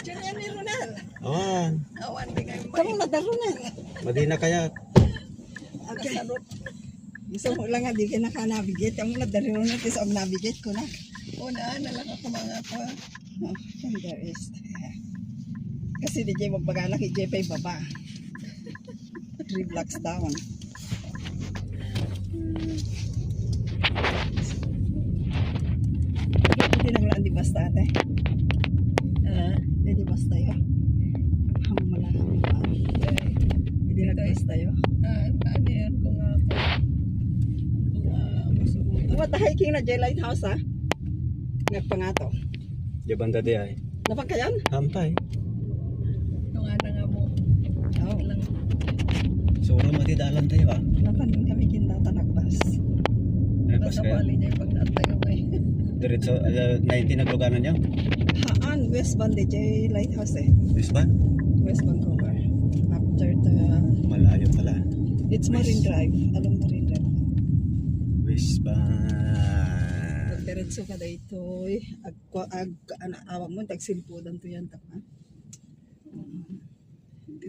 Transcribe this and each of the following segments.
Diyan yan ni Ronel. Awan. Awan di kayo Kamu na da Ronel. Madina kaya. Okay. Gusto mo lang nga di ka naka-navigate. Kamu na da Ronel kasi navigate ko na. Una na lang ako mga pa. Oh, and there is. Kasi di Jay magpaganak, i Jay pa baba. 3 blocks down. Hindi naglaan di basta ate. Hindi basta yun. Hamala. Hindi nagbasta yun. Ano yan ko nga ako. What the hiking na Jay Lighthouse ha? Nagpangato. Jabanda di ay. Napagkayan? Hampay. Yung ana nga mo. Oo. Lang. So, matidalan tayo ah. Napanin kami kindata nagbas. Nagpas Basta kayo. pali niya yung pag-atayo eh. Diretso, 19 na luganan niya. Haan, West Band Jay Lighthouse eh. Lisbon? West Vancouver. After the... Malayo pala. It's Marine Drive. Alam Marine Drive. Lisbon. Diretso ka dito. Awang mo, tagsilpudan to yan. Tama?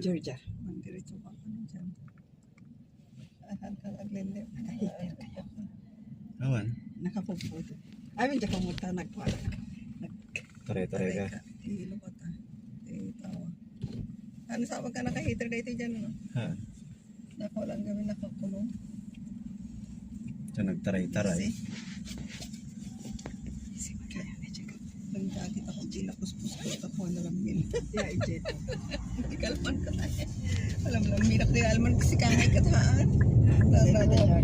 Georgia. Diretso pa ako na dyan. Ahan ka aglende. Awan. Nakapagputo. Ay, hindi ka pumunta. Nagkuha. Tare-tare ka. Hilo ko ta. Tawa. Ano sa ka naka-heater dito dyan no? Ha? Nako lang gawin nakakulong. So, nagtaray-taray. Ang dati ako sila puspus ko ako na lang min. Yeah, Jet. Hindi kalman ka tayo. Alam lang minak ni Alman kasi kangay kataan. Sino na siya?